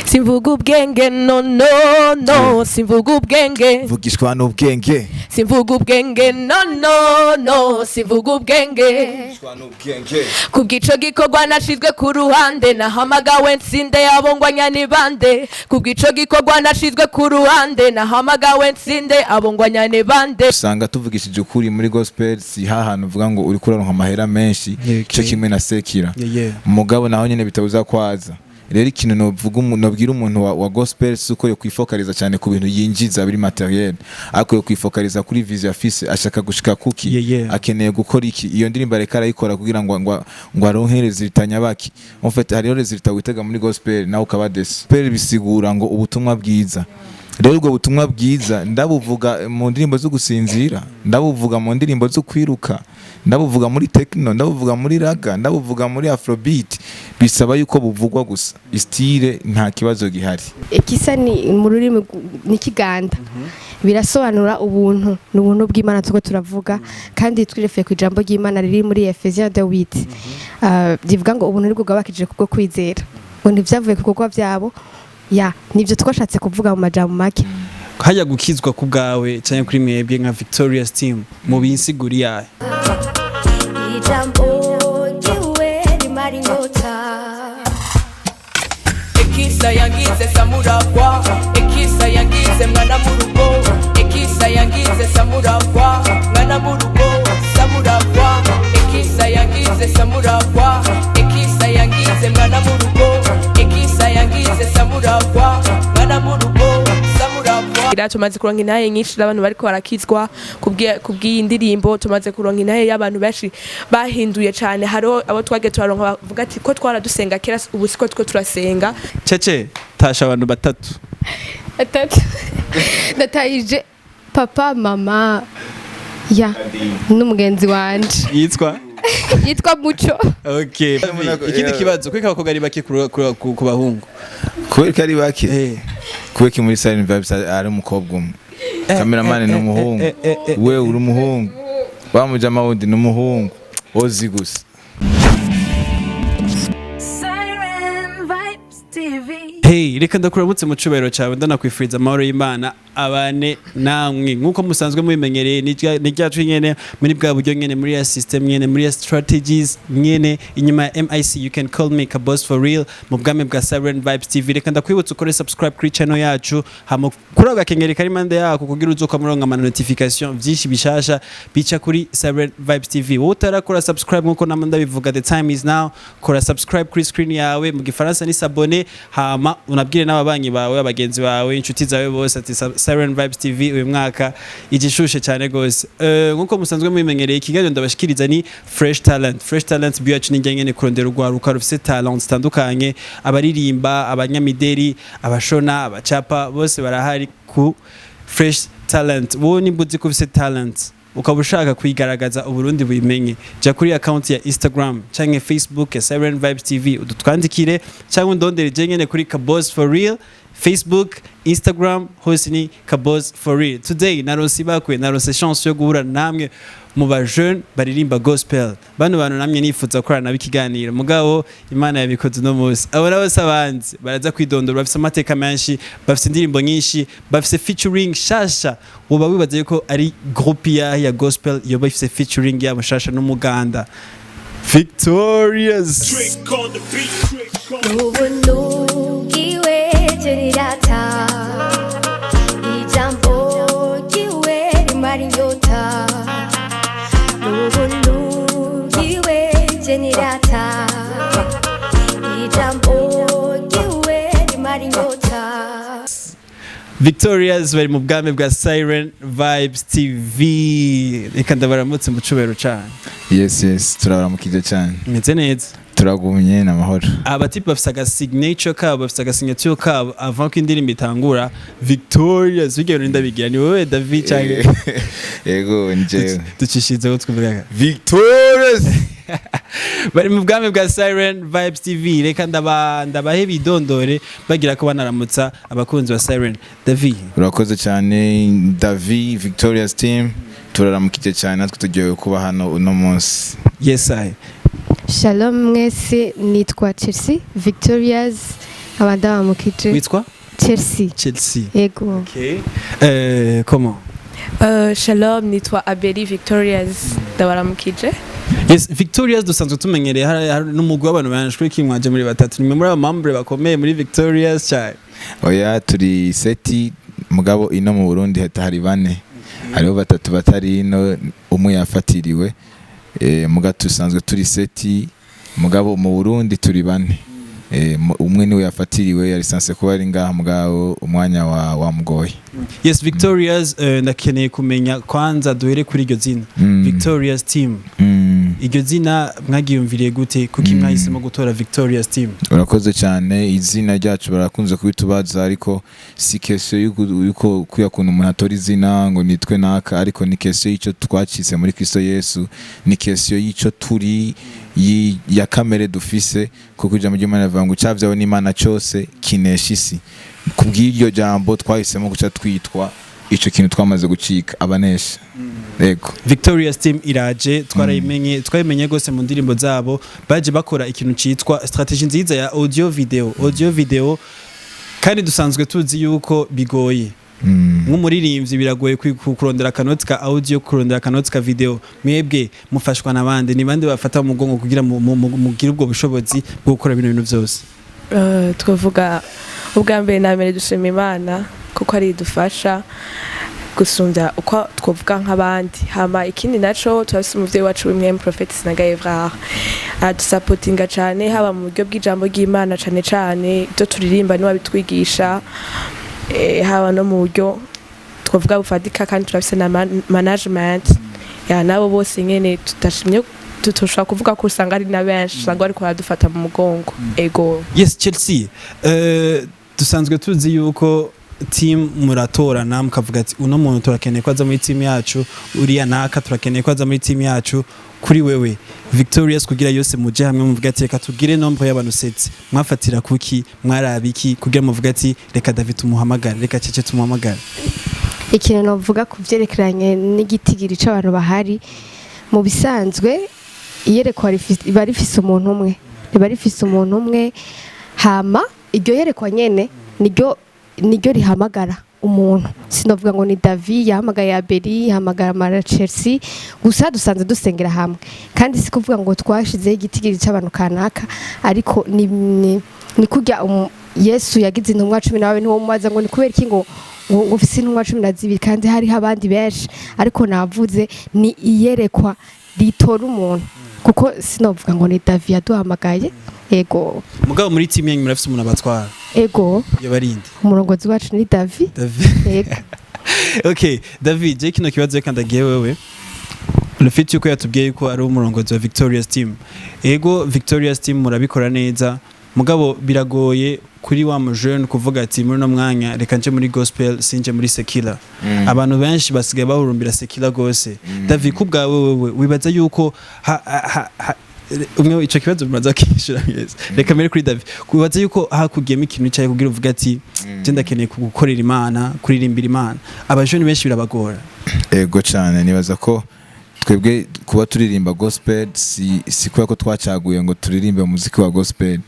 simvuga ubwenge no simvuga ubwenge vugishwa n'ubwenge simvuga ubwenge no simvuga ubwenge kubwico gikorwa nashizwe ku ruhande nahamagawe nsinde abongwanya ni bande kubwico gikorwa nashizwe ku ruhande nahamagawe nsinde abongwanya ni bande usanga tuvugishije ukuri muri gospel si hahantu uvuga ngo uri kuronka amahera menshi cyo kimwe na sekira umugabo naho nyene bitabuza kwaza rero ikintu nobwira umuntu wa gospel suko yo kwifokaliza cyane ku bintu yinjiza biri materiel ako yo kwifokaliza kuri vision afise ashaka gushika kuki akeneye gukora iki iyo ndirimbo areka arayikora kugira ngo aronkereze zitanya baki en fait hari resultat witega muri gospel nawe ukabadese gospel bisigura ngo ubutumwa bwiza rero ubwo butumwa bwiza ndabuvuga mu ndirimbo zo gusinzira ndabuvuga mu ndirimbo zo kwiruka ndabuvuga muri techno ndabuvuga muri raga ndabuvuga muri afrobeat bisaba yuko buvugwa gusa style nta kibazo gihari Ekisa ni mu rurimi n'ikiganda birasobanura ubuntu n'ubuntu bw'Imana tuko turavuga kandi twirefeye ku ijambo ry'Imana riri muri Ephesians 8 divuga ngo ubuntu nibwo bwabakije kubwo kwizera ngo ntivyavuye ku bikorwa byabo nivyo twashatse kuvuga mu majambo make hajya gukizwa ku bwawe cyane kuri mwebwe nka Victorious team mu binsiguri yayo ijambo niwe rimari nyota Ekisa yangize samuragwa Ekisa yangize mwana mu rugo Ekisa yangize samuragwa mwana mu rugo samuragwa Ekisa yangize samuragwa Ekisa yangize mwana mu rugo Ekisa yangize samuragwa mwana mu rugo samuragwa tumaze kuronka inaye nyinshi abantu bariko barakizwa kubwiye indirimbo tumaze kuronka inaye y'abantu benshi bahinduye cyane haro abo twage turaronka bavuga ati ko twaradusenga kera ubu siko two turasenga cece tasha abantu batatu datayije papa mama n'umugenzi wanje yitwa Muco. Okay. Ikindi kibazo kweka abakobwa ari bake ku bahungu. Kweka ari bake. Kweka muri Silent Vibes ari umukobwa umwe. Cameraman ni umuhungu. Wewe uri umuhungu. Bamujama wundi ni umuhungu. Ozi gusa. Hey, reka ndakuramutse mu cubero cyawe ndanakwifuriza amahoro y'Imana abane namwe nkuko musanzwe mubimenyereye ni ryacu nyene muri bwa buryo nyene muri ya system nyene muri ya strategies nyene inyuma ya MIC you can call me a boss for real mu bwame bwa Siren Vibes TV reka ndakwibutsa ukore subscribe kuri channel yacu hama kuraga kengeri kari mande yako kugira uzoka muronga ama notification vyinshi bishasha bica kuri Siren Vibes TV utarakora subscribe nkuko namanda bivuga the time is now kora subscribe kuri screen yawe mu gifaransa ni s'abonner hama unabwire n'ababanyi bawe abagenzi bawe inshuti zawe bose ati Siren Vibes TV uyu mwaka igishushe cyane gose nkuko musanzwe mubimenyereye ikiganiro ndabashikiriza ni Fresh Talent byacu n'injyanye ne kurondera urwaruka rufite talent zitandukanye abaririmba abanyamideri abashona abacapa bose barahari ku Fresh Talent wo nimbuzi ko ufite talent ukaba ushaka kuyigaragaza uburundi buyimenye ja kuri account ya Instagram canke Facebook ya Siren Vibes TV udutwandikire cyangwa undondere jengene kuri Kabos for real Facebook Instagram hose ni Kabos for real today naronse chance yo guhura namwe mu ba jeune baririmba gospel bano bantu namye nifuza gukorana n'ikiganiro mugabo Imana yabikoze no munsi abona bose abanzi baraza kwidondora bafite amateka menshi bafite indirimbo nyinshi bafite featuring shasha uba wibaze yuko ari groupe ya gospel yo bafite featuring ya mushasha n'umuganda Victorious ijambo kiwe rimari nyota Victorious bari mu bwame bwa Siren Vibes TV reka ndabaramutse mu cubero cyane yes turabaramukije cyane meze neza turagumye n'amahoro abatipe bafite signature kabo bafite signature kabo avant ko indirimbo itangura Victorious bigero ndabigira ni wowe David cyane yego nje tucishize ko twivuga Victorious bari mu bwame bwa Siren Vibes TV reka ndabahe bidondore bagira ko banaramutsa abakunzi ba Siren David urakoze cyane David Victorious team turaramukije cyane natwe tugiye kuba hano uno munsi yes I Shalom mwese nitwa Chelsea Victorious abandabamukije witwa Chelsea yego. okay comment Shalom, nitwa Abeli Victorias ndabaramukije. Yes, Victorias dusanzwe tumenyereye hari n'umugwi w'abantu benshi kimwaje muri batatu ni muri abamambre bakomeye muri Victorias cyane. Oya turi seti mugabo ino mu Burundi hari bane. Hariho batatu batari ino umwe yafatiriwe. Mugabo tusanzwe turi seti mugabo mu Burundi turi bane. Umwe niwe yafatiriwe yari sanse kuba ari ngaha mugabo umwanya wa mugoye. Yes, Victorias ndakeneye kumenya kwanza duhere kuri iryo zina Victorias team. Iryo zina mwagiyumviriye gute kuki mwahisemo gutora Victorias team? Urakoze cyane izina ryacu barakunze kubitubaza ariko si question yuko kuyakuntu umuntu atora izina ngo nitwe naka ariko ni question yico twacitse muri Kristo Yesu ni question yico turi ya kamere dufise kuko ijambo ry'Imana rivuga ngo cyavyawe n'Imana cyose kinesha isi. Kubw'iryo jambo twahisemo guca twitwa ico kintu twamaze gucika abanesha. Yego. Victorias team iraje twarayimenye gose mu ndirimbo zabo baje bakora ikintu citwa strategy nziza ya audio video kandi dusanzwe tuzi yuko bigoye. Nk'umuririmbyi biragoye kurondera akanoti ka audio kurondera akanoti ka video mwebwe mufashwa nabande ni bande bafata mu mugongo kugira mugire ubwo bushobozi bwo gukora bino bintu byose. Twavuga ubwa mbere na mbere dushima Imana kuko ari idufasha gusumbya uko twavuga nk'abandi hama ikindi naco twafise umuvyeyi wacu w'imwe Prophet Sinagayevra adusapotinga cyane haba mu buryo bw'ijambo ry'Imana cyane ibyo turirimba niwe bitwigisha haba no mu buryo twavuga bufadika kandi turafise na management ya nabo bose nyene tutashimye tutoshaka kuvuga ko usanga ari na benshi usanga ariko baradufata mu mugongo ego. Yes, Chelsea dusanzwe tuzi yuko team muratorana mukavuga ati uno muntu turakeneye ko aza muri team yacu uriya naka turakeneye ko aza muri team yacu. Kuri wewe Victorias kugira yose muje hamwe muvuga ati reka tugire nombre y'abantu setse mwafatira kuki mwarabiki kugira muvuga ati reka David tumuhamagara reka Cece tumuhamagara? Ikintu novuga kuvyerekeranye n'igitigiri c'abantu bahari mu bisanzwe iyerekwa rifise umuntu umwe rifise umuntu umwe hama iryo yerekwa nyene niryo rihamagara umuntu. Sinovuga ngo ni David yahamagaye Abeli yahamagara Mara Chelsea gusa dusanze dusengera hamwe kandi si kuvuga ngo twashizeho igitigiri c'abantu kanaka ariko ni kurya Yesu yagize intumwa 12 niwo mubaza ngo ni kubera iki ngo ufise intumwa 12 kandi hari abandi benshi ariko navuze ni iyerekwa ritora umuntu kuko sinovuga ngo ni David yaduhamagaye. Ego. Mugabo muri team yanyu murafise umuntu abatwara? Ego. Yabarindi. Umurongozi wacu ni David. Ego. Okay, David, je kino kibazo kandagiye wewe. Lufite yuko yatubwiye ko ari umurongozi wa Victorias team. Ego Victorias team murabikora neza. Mugabo biragoye kuri wa jeune kuvuga ati muri no mwanya reka nje muri gospel sinje muri secular. Abantu benshi basigaye bahurumbira secular gose. David kubwawe wewe wibaza yuko umwe ico kibazo bimaze kishura yes. Reka mere kuri David kubaza yuko hakugiyemo ikintu cyaye kugira uvuga ati je ndakeneye gukorera Imana kuririmbira Imana abajoni benshi birabagora. Ego cyane nibaza ko twebwe kuba turirimba gospel si kuba ko twacaguye ngo turirimbe umuziki wa gospel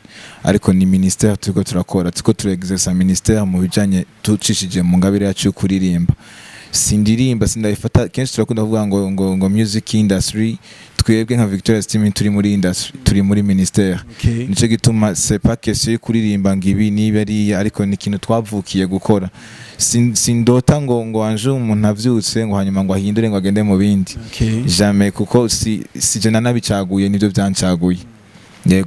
ariko ni ministère turiko turakora tuko turexercer ministère mu bijanye tucishije mu ngabire yacu kuririmba. Sindirimba sindayifata kenshi turakunda kuvuga ngo music industry twebwe nka Victorias team turi muri industry turi muri ministère. Nico gituma c'est pas question yo kuririmba ngibi niba ari ariko ni ikintu twavukiye gukora. Sindota ngo anje umuntu avyutse ngo hanyuma ngo ahindure ngo agende mu bindi. Jamais kuko si je nanabicaguye nivyo byancaguye.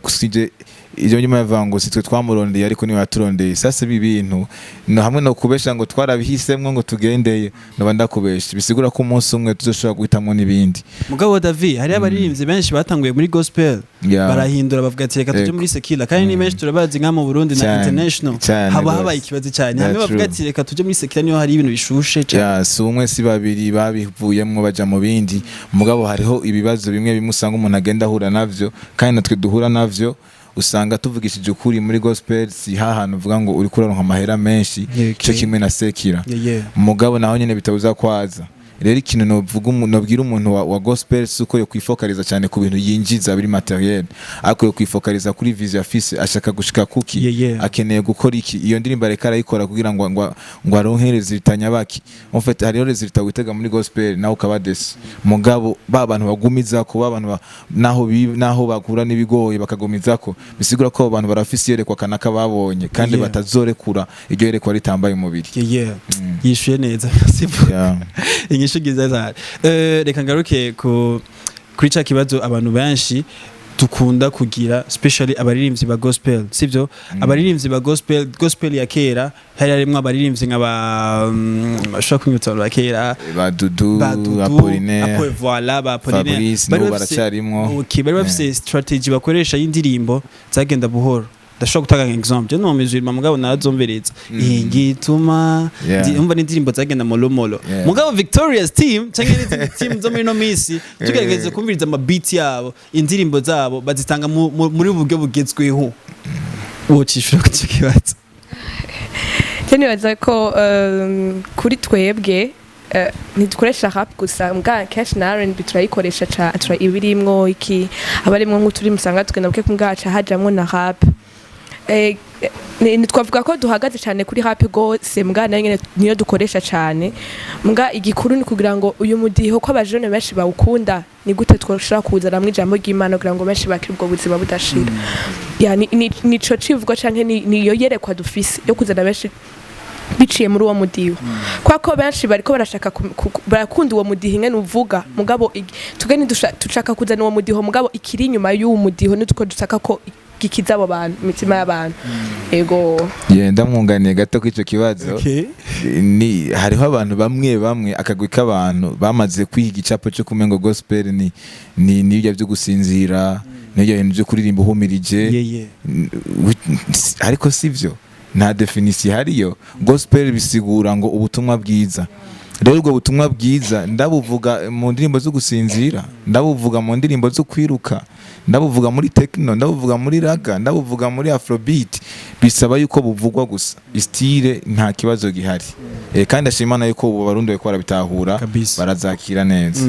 Sije ibyo nyuma yavango sitwe twamurondeye ariko niwe yaturondeye sase bibintu no hamwe no kubesha ngo twarabihisemwe ngo tugendeye no bandakubesha bisigura ko umunsi umwe tuzoshobora guhitamwe nibindi. Mugabo David hari abaririmbyi benshi batanguye muri gospel barahindura bavuga ati reka tuje muri secular kandi ni benshi turabazi nka mu Burundi na international haba ikibazo cyane hamwe bavuga ati reka tuje muri secular niyo hari ibintu bishushe cyane. Si umwe si babiri babivuyemwe baja mu bindi mugabo hariho ibibazo bimwe bimusanga umuntu agenda ahura navyo kandi natwe duhura navyo usanga tuvugishije ukuri muri gospel si hahantu uvuga ngo uri kuronka amahera menshi cyo kimwe na sekira mugabo naho nyene bitabuza kwaza rero ikintu nobwira umuntu wa gospel suko yo kwifokaliza cyane ku bintu yinjiza biri materiel ako yo kwifokaliza kuri vision afise ashaka gushika kuki akeneye gukora iki iyo ndirimbo areka arayikora kugira ngo aronkereze bitanyabaki en fait hariho resultat witega muri gospel naho ukabadese mugabo abantu bagumiza ko abantu naho bakura nibigoye bakagumiza ko bisigura ko abantu barafise yerekwa kanaka babonye kandi batazorekura iryo yerekwa ritambaye umubiri yishuye neza inyishu giza cyane reka ngaruke kuri ca kibazo abantu benshi dukunda kugira especially abaririmbyi ba gospel sivyo abaririmbyi ba gospel ya kera hari harimo abaririmbyi nk'aba bashaka kunyutsa ba kera ba Dudu Apollinaire voilà ba Apollinaire bari bafise strategy bakoresha y'indirimbo zagenda buhoro ndashobora gutanga example no muzirima mugabo nazombereza ingituma umva n'indirimbo zagenda molomolo mugabo Victoria's team cyangwa n'izindi team zo muri no misi tugerageze kumviriza ama beat yabo indirimbo zabo bazitanga muri buryo bugezweho wocishura ku kibazo cyane baza ko kuri twebwe ntidukoresha rap gusa mbwa cash na R&B turayikoresha ibirimwo iki abarimwo nk'uturi musanga tugenda buke kumgaca hajamwo na rap twavuga ko duhagaze cyane kuri rap gose mbwa nayo niyo dukoresha cyane mbwa igikuru ni kugira ngo uyu mudiho ko abajene benshi bawukunda ni gute twoshobora kuzana mu ijambo ry'Imana kugira ngo benshi bakire ubwo buzima budashira nico civugo canke niyo yerekwa dufise yo kuzana benshi biciye muri uwo mudiho kwako benshi bariko barashaka barakunda uwo mudiho ingene uvuga mugabo tugeni dushaka kuzana uwo mudiho mugabo ikiri inyuma y'uwo mudiho nituko dusaka ko gikiza abo bantu imitima y'abantu ego ndamwunganiye gato kw'ico kibazo ni hariho abantu bamwe akagwi k'abantu bamaze kwiga icapo cyo kumengo gospel ni ibyo byo gusinzira n'ibyo bintu byo kuririmba uhumirije ariko sivyo nta definition hariyo gospel bisigura ngo ubutumwa bwiza rero ubwo butumwa bwiza ndabuvuga mu ndirimbo zo gusinzira ndabuvuga mu ndirimbo zo kwiruka ndabuvuga muri techno ndabuvuga muri raga ndabuvuga muri afrobeat bisaba yuko buvugwa gusa style nta kibazo gihari kandi ashimana yuko ubu barundi bako barabitahura barazakira neza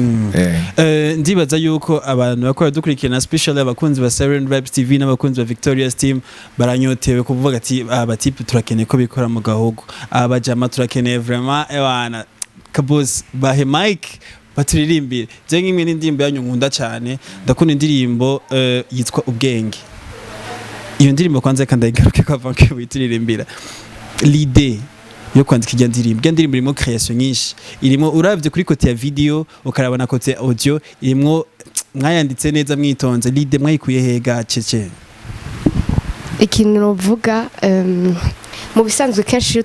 ndibaza yuko abantu bakora dukurikirana special abakunzi ba Siren Vibes TV n'abakunzi ba Victoria's team baranyotewe kuvuga ati abatipe turakeneye ko bikora mu gahugu abajama turakeneye vraiment ewana kabos bahe Mike baturirimbire je nk'imwe n'indirimbo yanyu nkunda cyane ndakunda indirimbo yitwa ubwenge iyo ndirimbo kwanza kandi igaruke kwa vanke wituririmbira l'idée yo kwandika iyo ndirimbo irimo création nyinshi irimo uravye kuri kote ya video ukarabana kote audio irimo mwayanditse neza mwitonze l'idée mwayikuye hega cece ikintu novuga mu bisanzwe kenshi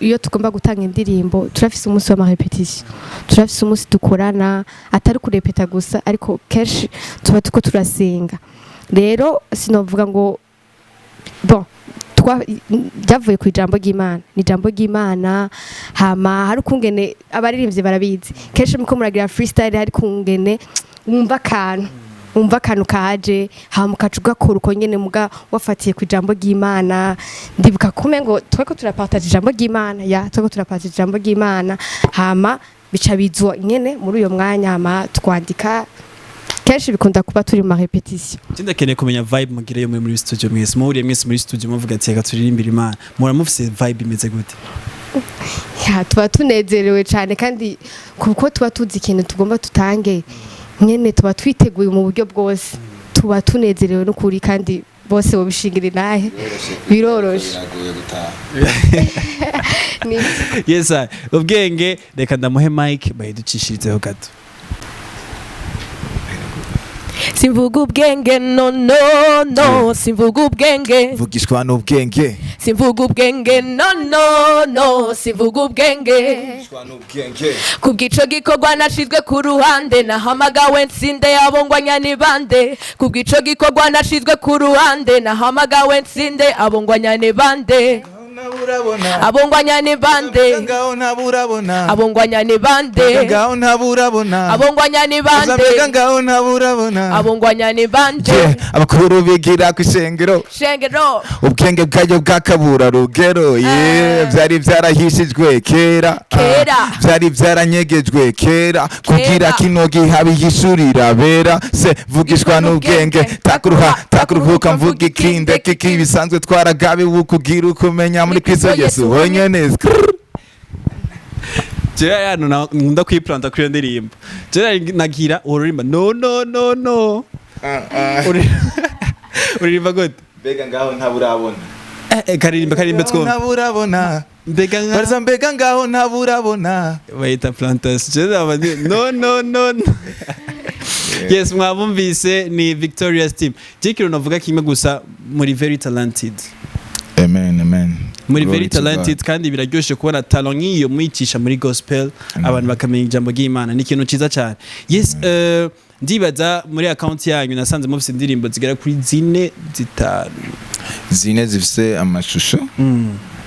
iyo tugomba gutanga indirimbo turafise umunsi wa repetition turafise umunsi dukorana atari kurepeta gusa ariko kenshi tuba tuko turasenga rero sinovuga ngo bon byavuye ku ijambo ry'Imana ni ijambo ry'Imana hama hari kungene abaririmbyi barabizi kenshi muko muragira freestyle hari kungene wumva akantu kaje hama ukacugakora uko nyene muga wafatiye ku ijambo ry'Imana ndibuka kume ngo tweko turapartage ijambo ry'Imana tweko turapartage ijambo ry'Imana hama bica bizwa nyene muri uyo mwanya hama twandika kenshi bikunda kuba turi mu repetition tindakeneye kumenya vibe mugireyo muri studio mwese muhuriye mwese muri studio muvuga ati reka turirimbira Imana mura mufise vibe imeze gute tuba tunezerewe cyane kandi kuko tuba tuzi ikintu tugomba tutange nyene tuba twiteguye mu buryo bwose tuba tunezerewe n'ukuri kandi bose bobishingire nahe biroroshe yes ubwenge reka ndamuhe Mike bayiducishirizeho gato simvuga ubwenge no simvuga ubwenge vugishwa n'ubwenge simvuga ubwenge no simvuga ubwenge kubwico gikorwa nashizwe ku ruhande nahamagawe nsinde abongwanya ni bande kubwico gikorwa nashizwe ku ruhande nahamagawe nsinde abongwanya ni bande ntaburabona abongwanya ni bande ngaho ntaburabona abongwanya ni bande ngaho ntaburabona abongwanya ni bande ngaho ntaburabona abongwanya ni bande abakuru bigira ku ishengero shengero ubwenge bwayo bwakabura rugero byari byarahishijwe kera byari byaranyegejwe kera kugira kino gihabi yishurira bera se vugishwa n'ubwenge takuruhuka mvuga ikinde kiki bisanzwe twaragabe ukugira ukumenya muri Kristo Yesu honyene jewe hano nkunda kwiplanta kuri iyo ndirimbo jewe nagira uririmba no uririmba gute mbega ngaho ntaburabona karirimba twumva ntaburabona mbega ngaho ntaburabona bayita plantation no yes mwabumvise ni Victoria's team jikiro navuga kimwe gusa muri very talented amen muri very talented kandi biraryoshe kubona talent nk'iyo mwicisha muri gospel abantu bakamenya ijambo ry'Imana ni ikintu ciza cyane yes ndibaza muri account yanyu nasanze mufite indirimbo zigera kuri 4 5 zifise amashusho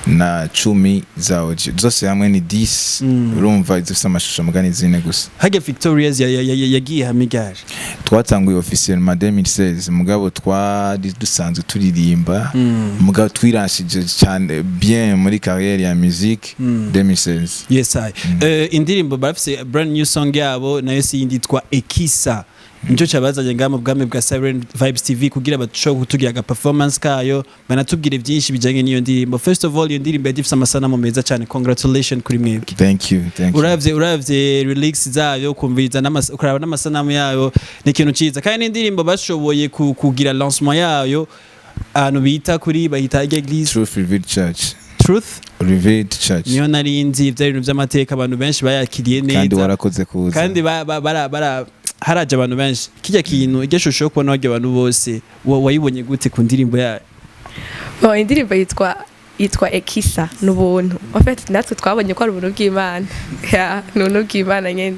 na 10 zawo zose hamwe ni 10 urumva zifise amashusho mugani 4 gusa hage Victoria's yagiye hamigaje twatanguye officiellement 2016 mugabo twari dusanzwe turirimba mugabo twirashije cyane bien muri carrière ya musique 2016 yes indirimbo bafise brand new song yabo nayo si yinditwa Ekisa Nico cyabazanye ngamo bwame bwa Siren Vibes TV kugira batushoboye kutugira aga performance kayo banatubwire byinshi bijanye n'iyo ndirimbo. First of all iyo ndirimbo yadifisa amasanamu meza cyane, congratulations kuri mwebwe. Thank you. Uravye release zayo kumviriza ukaraba n'amasanamu yayo ni ikintu ciza kandi n'indirimbo bashoboye kugira lancement yayo ahantu bita kuri bahita Eglise Truth Revealed Church. Truth Revealed Church. Niyo narinzi ibintu by'amateka abantu benshi bayakiriye neza kandi warakoze kuza kandi haraje abantu benshi kijya kintu igishusho kubona wage abantu bose wayibonye gute ku ndirimbo yayo? Indirimbo yitwa Ekisa n'ubuntu. En fait natwe twabonye ko ari ubuntu bw'Imana. N'ubuntu bw'Imana nyene.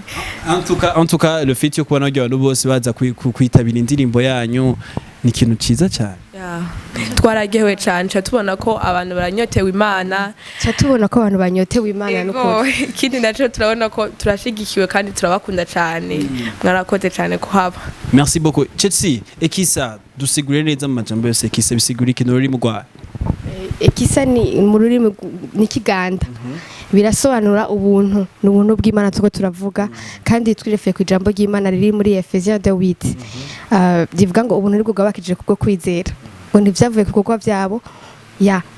En tout cas le fait yo kubona wage abantu bose baza kwitabira indirimbo yanyu ni ikintu ciza cyane. Twaragewe cyane tubona ko abantu baranyotewe Imana tubona ko abantu banyotewe Imana nuko ikindi naco turabona ko turashigikiwe kandi turabakunda cyane mwarakoze cyane kuhaba. Merci beaucoup. Chelsea Ekisa dusigurire neza mu majambo yose Ekisa bisigura ikintu ruri mu Rwanda. Ekisa ni mu rurimi n'ikiganda birasobanura ubuntu n'ubuntu bw'Imana tuko turavuga kandi twirefeye ku ijambo ry'Imana riri muri Ephesians 8 divuga ngo ubuntu nibwo bwabakije kubwo kwizera ngo ntivyavuye ku kugwa byabo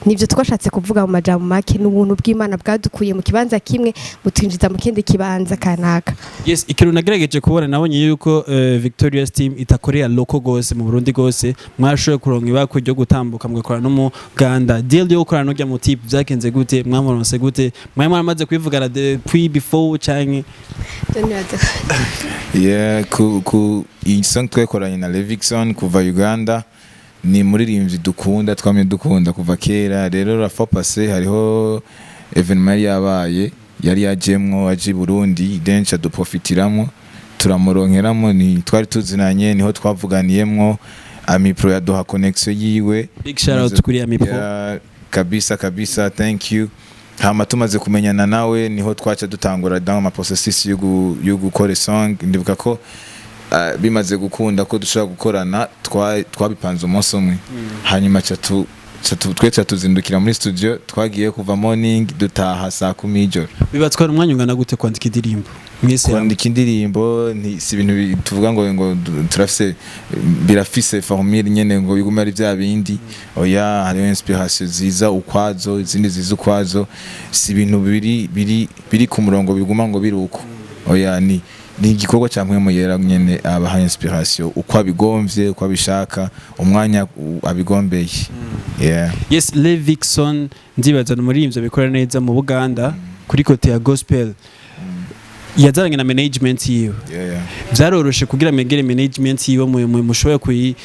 nivyo twashatse kuvuga mu majambo make n'ubuntu bw'Imana bwadukuye mu kibanza kimwe butwinjiza mu kindi kibanza kanaka. Yes, ikintu nagerageje kubona nabonye yuko Victoria's team itakorera local gose mu Burundi gose mwashoye kuronka ibako ryo gutambuka mugakora no mu Uganda. Deal yo gukora no rya mu type byakenze gute mwamuronse gute mwamaze kwivugana before canke ku song twekoranye na Levixone kuva Uganda ni muririmbyi dukunda twamye dukunda kuva kera. Rero la fois passé hariho evenement yabaye yari yajemwo aje Burundi dencha duprofitiramo turamuronkeramo ni twari tuzinanye niho twavuganiyemwo Amipro yaduha connection yiwe. Big shout out kuri Amipro kabisa thank you. Hama tumaze kumenyana nawe niho twaca dutangura dans ma processus yo gukora song. Ndibuka ko bimaze gukunda ko dushobora gukorana twabipanze umunsi umwe hanyuma twe tuzindukira muri studio twagiye kuva morning dutaha saa 10 ijoro. Bibatwara umwanya ungana gute kwandika indirimbo? Kwandika indirimbo si ibintu tuvuga ngo turafise birafise formule nyene ngo bigume ari bya bindi. Oya hariho inspiration ziza ukwazo izindi ziza ukwazo, si ibintu biri ku murongo biguma ngo biruko. Oya ni igikorwa cyamwe mu yera nyene abaha inspiration uko abigomvye uko abishaka umwanya abigombeye. Yes, Levixone ndibaza muri ivyo bikora neza mu Buganda kuri kote ya gospel yazaranye na management yiwe. Byaroroshe kugira megere management yiwe mushoboye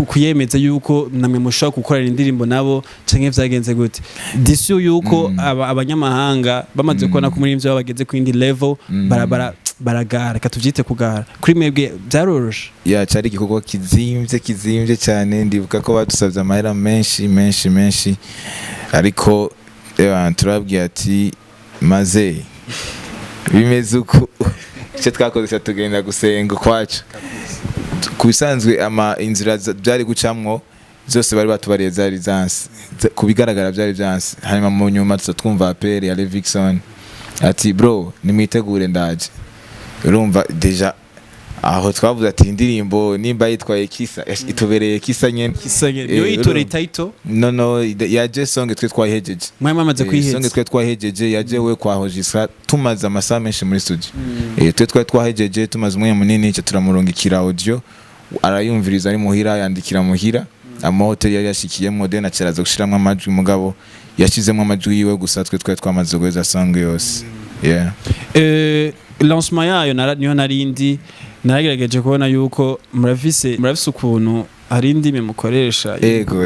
kuyemeza yuko namwe mushobora gukorana indirimbo nabo canke vyagenze gute? Disiyo yuko abanyamahanga bamaze kubona ko muri ivyo bageze ku indi level baragara katuvyite kugara kuri mwebwe byaroroshe? Cyari igikorwa kizimvye cyane. Ndibuka ko badusabye amahera menshi ariko turababwira ati maze bimeze uko icyo twakoze tugenda gusenga kwacu ku bisanzwe inzira byari gucamwo zose bari batubariye zari zansi ku bigaragara byari byansi hanyuma mu nyuma twumva aperi ya Levixone ati bro nimwitegure ndaje urumva deja aho twavuze ati indirimbo nimba yitwaye Ekisa itubereye Ekisa nyene yo yitoreye title no yaje song twe twahejeje mwe mamaze kwiheza song twe twahejeje yaje we kwahojisa tumaze amasaha menshi muri studio twe twahejeje tumaze umwanya munini cyo turamurungikira audio arayumviriza ari muhira yandikira muhira amahoteli yari yashikiyemo dena cyaraza gushiramwe amajwi mugabo yashizemo amajwi yiwe gusa twe twamaze guheza song yose lancement yayo niyo narindi naragerageje kubona yuko murafise ukuntu hari indimi mukoresha yego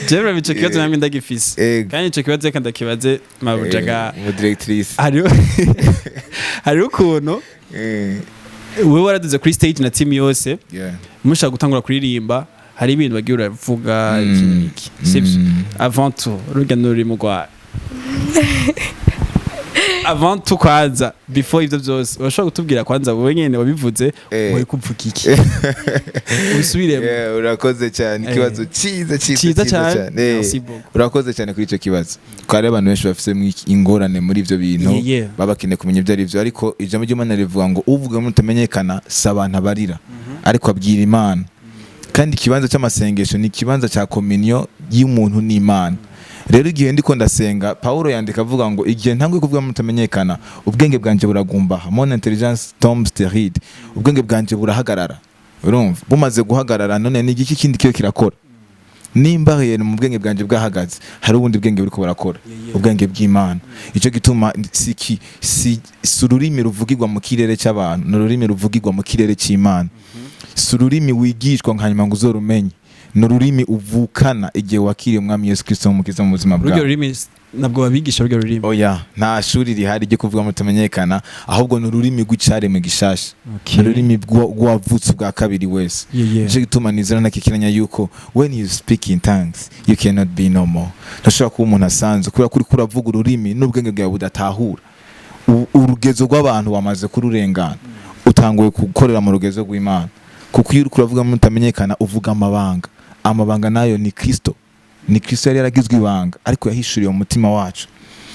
Jebra bicho kibazo namwe ndagifise kandi ico kibazo reka ndakibaze mabujaga mu directrice hari ukuntu wewe waraduze kuri stage na team yose mushaka gutangura kuririmba hari ibintu bagiye uravuga iki sivyo avant tout rugano ruri mu Rwanda avant tout kwanza before ivyo byose urashobora kutubwira kwanza wowe nyene wabivuze wowe kuvuga iki usubiremo urakoze cyane ikibazo cyiza cyane urakoze cyane kuri ico kibazo kwari abantu benshi bafise ingorane muri ivyo bintu babakine kumenya ibyo ari byo ariko ijambo ry'Imana rivuga ngo uvuga mu utamenyekana sabanta barira ariko abwira Imana kandi ikibanza cy'amasengesho ni ikibanza cya communion y'umuntu n'Imana rero igihe ndiko ndasenga Paulo yandika avuga ngo igihe ntangwe kuvuga mutamenyekana ubwenge bwanje buragumbaha mon intelligence tombe stérile ubwenge bwanje burahagarara urumva bumaze guhagarara none ni igiki kindi kiyo kirakora nimba rero mu bwenge bwanje bwahagaze hari ubundi bwenge buriko burakora ubwenge bw'Imana ico gituma si sururimi ruvugirwa mu kirere cy'abantu n'ururimi ruvugirwa mu kirere cy'Imana sururimi wigishwa nkanyuma ngo uzorumenye n'ururimi uvukana igihe wakiriye umwami Yesu Kristo umukiza mu buzima bwawe. Urwo rurimi nabwo babigisha urwo rurimi. Oya, nta shuri rihari ryo kuvuga mutamenyekana ahubwo n'ururimi rw'icaremwe gishasha. N'ururimi rw'uwavutse bwa kabiri wese. Je gituma nizera nakikiranya yuko when you speak in tongues you cannot be normal. Ntashobora kuba umuntu asanzwe kubera kuri kuravuga ururimi n'ubwenge bwawe budatahura. Urugezo rw'abantu wamaze kururengana. Utanguye gukorera mu rugezo rw'Imana. Kuko iyo uravuga mutamenyekana uvuga amabanga nayo ni Kristo yari yaragizwe ibanga ariko yahishuriye mu mutima wacu.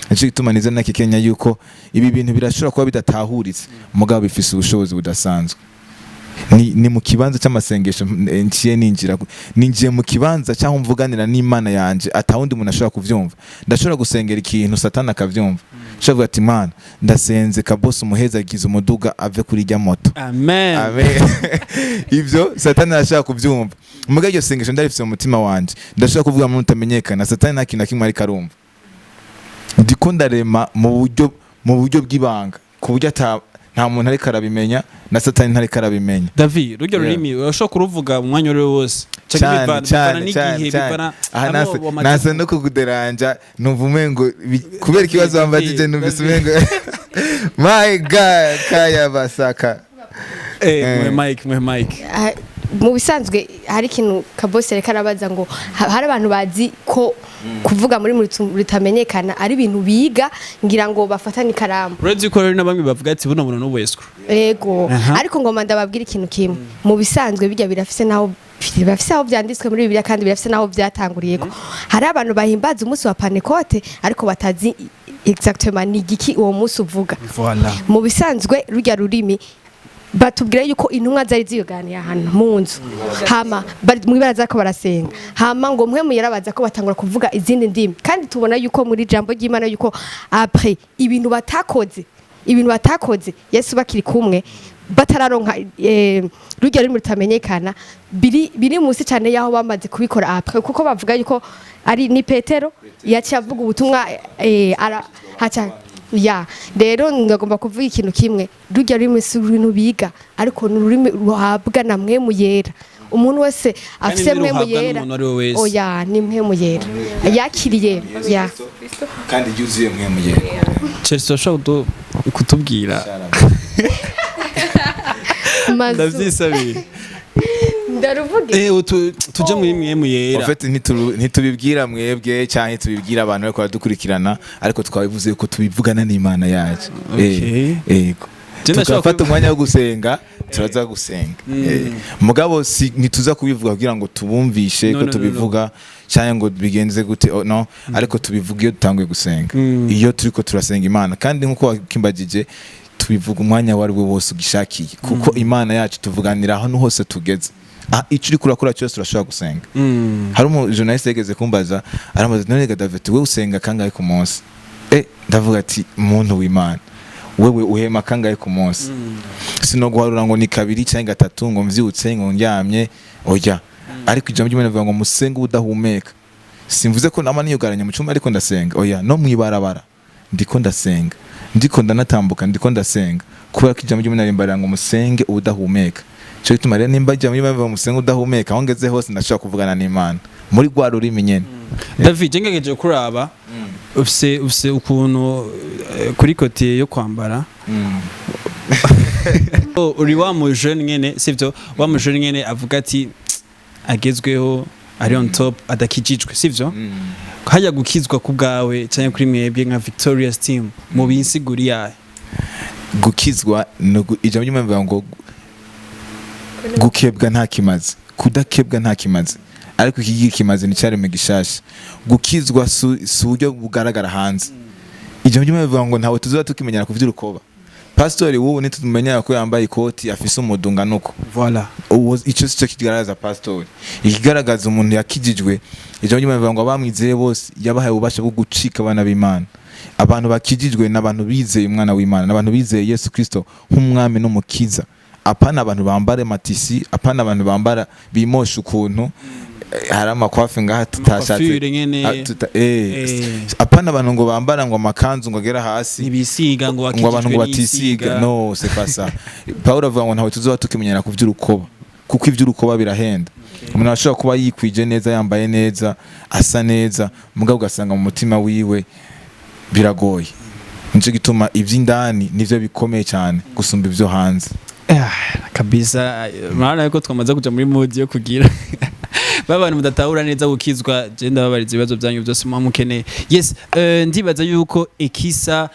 Nicyo gituma nizera nakikenya yuko ibi bintu birashobora kuba bidatahuritse mugabo bifise ubushobozi budasanzwe. Ni mu kibanza cy'amasengesho ninjiye mu kibanza cyangwa mvuganira n'Imana yanje atawundi umuntu ashobora kuvyumva. Ndashobora gusengera ikintu Satana akavyumva. Shavuga ati Mana ndasenze kabose umuheza agize umuduga ave kuri rya moto. Amen. Ivyo Satana ashaka kuvyumva. Muga iryo sengesho ndarifise mu mutima wanje. Ndashobora kuvuga mu utamenyekana Satana nta kintu kimwe ari karumva. Ndiko ndarema mu buryo bw'ibanga ku buryo nta muntu ari karabimenya na Satani ntari karabimenya. David rugero rurimi urashobora kuruvuga mu mwanya wose. Nasa no kukuderanja numva umengo kubera ikibazo wambajije numvise umengo my god kaya basaka mwe Mike mu bisanzwe hari ikintu kabose reka arabaza ngo hari abantu bazi ko kuvuga muri rutamenyekana ari ibintu biga ngira ngo bafatane ikaramu. Uretse ko rero nabamwe bavuga ati buno muntu n'ubweswe. Yego ariko ngoma ndababwira ikintu kimwe mu bisanzwe bijya birafise naho byanditswe muri Bibiliya kandi birafise naho byatanguriyeko. Hari abantu bahimbaza umunsi wa Pentecote ariko batazi exactement ni giki uwo munsi uvuga. Mu bisanzwe rujya rurimi batubwira yuko intumwa zari ziyoganiye hano mu nzu hama mu ibaraza ko barasenga hama ngo mwe muyarabaza ko batangura kuvuga izindi ndimi kandi tubona yuko muri jambo ry'Imana yuko après ibintu batakoze Yesu bakiri kumwe batararonka rujya ruri rutamenyekana biri munsi cyane yaho bamaze kubikora après kuko bavuga yuko ari ni Petero yaciye avuga ubutumwa ya rero ngagomba kuvuga ikintu kimwe rujya rurimi si ibintu biga ariko n'ururimi ruhabwa na mwe muyera umuntu wese afise mwe muyera oya ni mwe muyera yakiriye ya kandi yuzuye mwe muyera Chelsea shaudo kutubwira ndavyisabira ndaruvuge tuje muri mwemu yera en fait ntitubibwira mwebwe cyane tubibwira abantu bariko baradukurikirana ariko twabivuze yuko tubivugana n'Imana yacu yego tukafata umwanya wo gusenga turaza gusenga mugabo ntituza kubivuga kugira ngo tubumvishe ko tubivuga cyane ngo bigenze gute no ariko tubivuga iyo dutanguye gusenga iyo turiko turasenga Imana kandi nkuko wakimbagije tubivuga umwanya wari we wose ugishakiye kuko Imana yacu tuvuganira aho hose tugeze icyo uri kurakora cyose turashobora gusenga hari umujournaliste yegeze kumbaza aramaze none David we usenga kangahe ku munsi ndavuga ati umuntu w'Imana wewe uhema kangahe ku munsi sinoguharura ngo ni 2 cyangwa 3 ngo mvyutse ngo ndyamye oya ariko ijambo ry'Imana rivuga ngo musenge ubudahumeka simvuze ko nama niyugaranya mu cyumba ariko ndasenga oya no mwibarabara ndiko ndasenga ndiko ndanatambuka ndiko ndasenga kubera ko ijambo ry'Imana rimbarira ngo musenge ubudahumeka cyo gituma rero nimba ijambo ry'Imana rivuga musenge ubudahumeka aho ngeze hose ndashaka kuvugana n'Imana muri gwa rurimi nyene David ngegeje kuraba ufise ukuntu kuri kote yo kwambara uri wa mu jeune nyene sivyo wa mu jeune nyene avuga ati agezweho ari on top adakijijwe sivyo hajya gukizwa ku bwawe cyane kuri mwebwe nka Victorious team mu binsiguri yaye gukizwa ijambo ry'Imana rivuga ngo gukebwa nta kimaze kudakebwa nta kimaze ariko iki kimaze ni cyari megishasha gukizwa su buryo bugaragara hanze ijambo ry'Imana rivuga ngo ntawe tuzoba tukimenyana ku vy'urukoba pastor wowe nitumenya ko yambaye ikoti afise umudunga nuko voilà icyo cyo kigaragaza pastor ikigaragaza umuntu yakijijwe ijambo ry'Imana rivuga ngo abamwizeye bose yabahaye ubasha bwo gucika abana b'Imana abantu bakijijwe n'abantu bizeye umwana w'Imana n'abantu bizeye Yesu Kristo nk'umwami n'umukiza apana abantu bambare matisi apana abantu bambara bimosha ukuntu hari amakwafe ngaha tutashatse apana abantu ngo bambara ngo amakanzu ngo agera hasi ibisiga ngo abantu ngo batisiga no c'est pas ça Paulo avuga ngo ntawe tuzoba tukimenyana ku vy'urukoba kuko ivy'urukoba birahenda umuntu ashobora kuba yikwije neza yambaye neza asa neza mugabo ugasanga mu mutima wiwe biragoye nico gituma ivy'indani nivyo bikomeye cyane gusumba ivyo hanze kabisa maana yuko twamaze kuja muri mode yo kugira babana mudatahura neza gukizwa je ndababariza ibibazo byanyu byose mwamukeneye yes ndibaza yuko Ekisa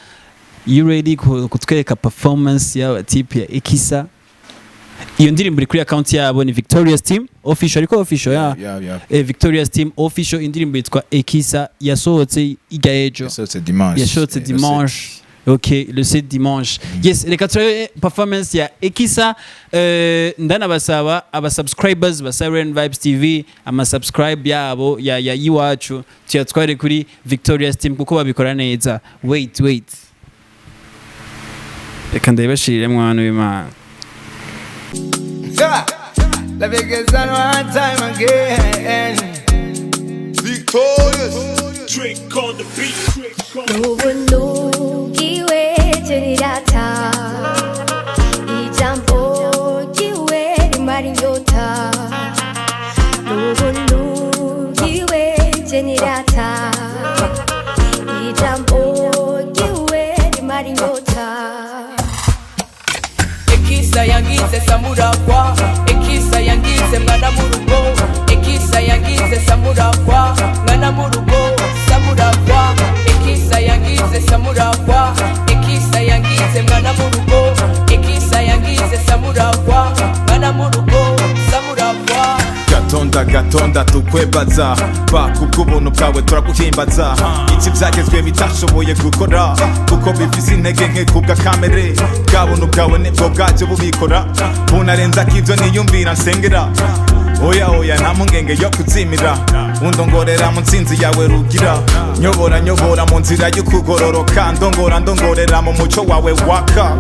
you ready kutwereka performance ya type ya Ekisa iyo ndirimbo iri kuri account yabo ni Victorious Team official ariko official ya Victorious Team official indirimbo yitwa Ekisa yasohotse igaejo yasohotse dimanche OK, le 7 dimanche. Yes, reka turabe performance ya Ekisa ndana basaba aba subscribers ba Siren Vibes TV ama subscribe yabo ya iwacu tuyatware kuri Victorious Team kuko babikora neza. Wait. Reka ndabashirire mwana w'Imana. Levixone one time again. Victorious. Drink on the beat. Jenirata ijambo jiwe maringota lulu jiwe jenirata ijambo jiwe maringota Ekisa yangize samurakwa Ekisa yangize mwana murugo Ekisa yangize samurakwa mwana murugo samurakwa Ekisa yangize samurakwa Ekisa yangize mwana murugo Ekisa yangize samurakwa mwana murugo samurakwa gatonda tukwebaza ba kubw'ubuntu bwawe turaguhimbaza iki byagezwe bitashoboye gukora kuko bifise intege nke kubwa kamere bwabuntu bwawe nibwo bwacyo bubikora bunarenza k'ibyo niyumvira nsengera oya nta mpungenge yo kuzimira undongorera mu nsinzi yawe rugira nyobora mu nzira y'ukugororoka ndongorera mu muco wawe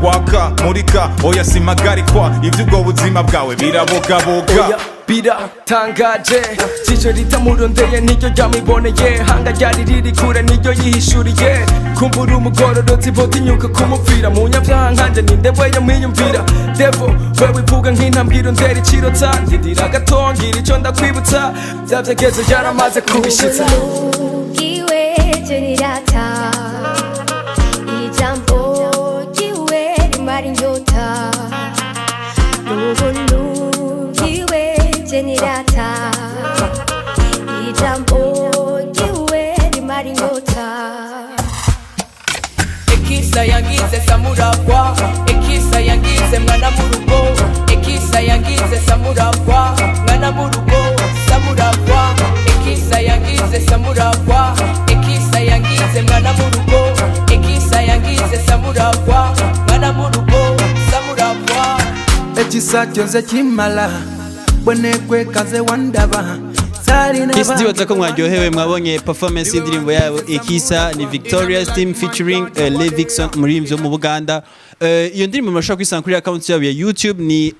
waka murika oya simagarikwa iby'ubwo buzima bwawe birabogaboga biratangaje jijo ritamurondeye niryo ryamiboneye hanga ryari riri kure niryo yihishuriye kumbura umugororotsi botinyuka kumupfira mu nyabyaha nkanje ninde weyo mwiyumvira devo wewe ivuga nk'intambwiro ndera ikirotsa ndindira gatongira icyo ndakwibutsa byavyegeze yaramaze kubishitsa iwe jenirata ijambo jiwe maringota lulu jiwe yangize samuragwa Ekisa yangize mwana mu rugo Ekisa yangize samuragwa mwana mu rugo samuragwa Ekisa yangize samuragwa Ekisa yangize mwana mu rugo Ekisa yangize samuragwa mwana mu rugo samuragwa Ekisa cyose kimala bwenekwe kaze wandaba Yes, ndibaza ko mwaryohewe mwabonye performance y'indirimbo yabo Ekisa ni Victoria's Team featuring Levixone umuririmbyi wo mu Buganda. Iyo ndirimbo murashobora kuyisanga kuri account yabo ya YouTube ni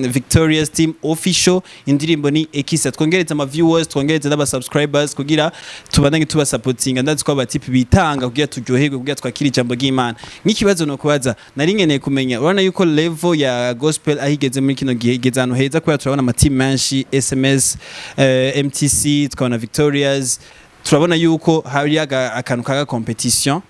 Victoria's Team official. Indirimbo ni Ekisa. Twongereza ama viewers, twongereza n'aba subscribers kugira tubanange tuba supportinga ndazi ko abatipi bitanga kugira turyoherwe kugira twakira ijambo ry'Imana. Nk'ikibazo no kubaza nari nkeneye kumenya urabona yuko level ya gospel ahigeze muri kino gihe igeze ahantu heza kubera turabona ama team menshi SMS MTC tukabona Victoria's turabona yuko hari akantu kaga competition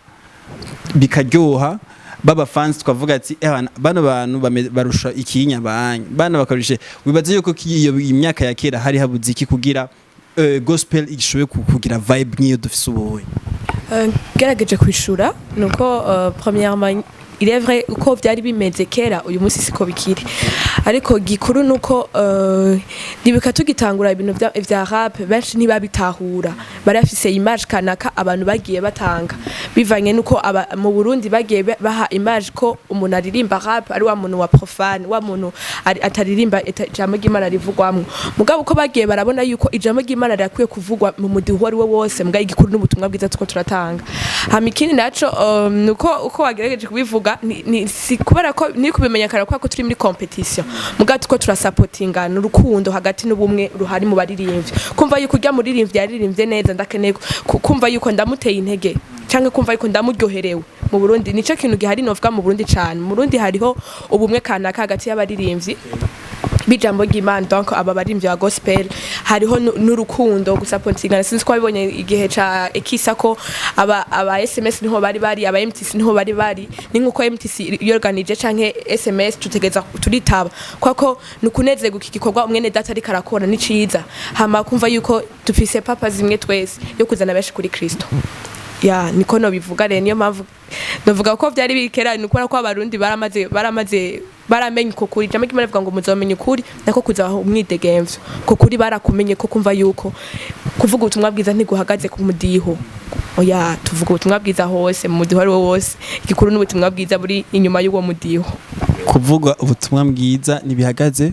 bikaryoha baba fans twavuga ati bano bantu barusha ikinya bana bakarushe wibaze yuko iyo imyaka ya kera hari habuze iki kugira gospel igishobe kugira vibe nk'iyo dufise ubuwe gerageje kwishura nuko premièrement il est vrai uko byari bimeze kera uyu munsi siko bikiri ariko gikuru nuko nibika tugitangura ibintu vya rap benshi ntibabitahura bari afise image kanaka abantu bagiye batanga bivanye nuko mu Burundi bagiye baha image ko umuntu aririmba rap ari wa muntu wa profane wa muntu ataririmba ijambo ry'Imana rivugwamwo mugabo uko bagiye barabona yuko ijambo ry'Imana rirakwiye kuvugwa mu mudiho ari wo wose mugabo igikuru n'ubutumwa bwiza tuko turatanga hamikini naco nuko uko wagerageje kubivuga si kubera ko ni kubimenya kara ko turi muri competition mugati ko turasupportinga n'urukundo hagati n'ubumwe ruhari mu baririmbyi kumva yuko ujya muri ririmbyi yaririmbye neza ndakeneye kumva yuko ndamuteye intege cyangwa kumva yuko ndamuryoherewe mu Burundi nico kintu gihari novuga mu Burundi cyane mu Burundi hariho ubumwe kanaka hagati y'abaririmbyi bijambo ry'Imana donc aba baririmbyi ba gospel hariho n'urukundo gusupportinga sinzi ko bibonye igihe ca Ekisa ko aba SMS niho bari aba MTC niho bari ni nkuko MTC yorganije canke SMS tutegeza turitaba kwako nukuneze gukigikorwa umwene data ari karakora ni ciza hama kumva yuko dufise papa zimwe twese yo kuzana benshi kuri Kristo ya niko no bivuga rero niyo mpamvu novuga ko byari bikera nuko ko abarundi baramenye ko kuri jamwe kimwe bivuga ngo muzomenye kuri nako kuzaho umwidegemvyo ko kuri barakumenye ko kumva yuko kuvuga ubutumwa bwiza ntiguhagaze ku mudiho oya tuvuga ubutumwa bwiza hose mu mudiho ari wo wose igikuru n'ubutumwa bwiza buri inyuma y'uwo mudiho kuvuga ubutumwa bwiza nibihagaze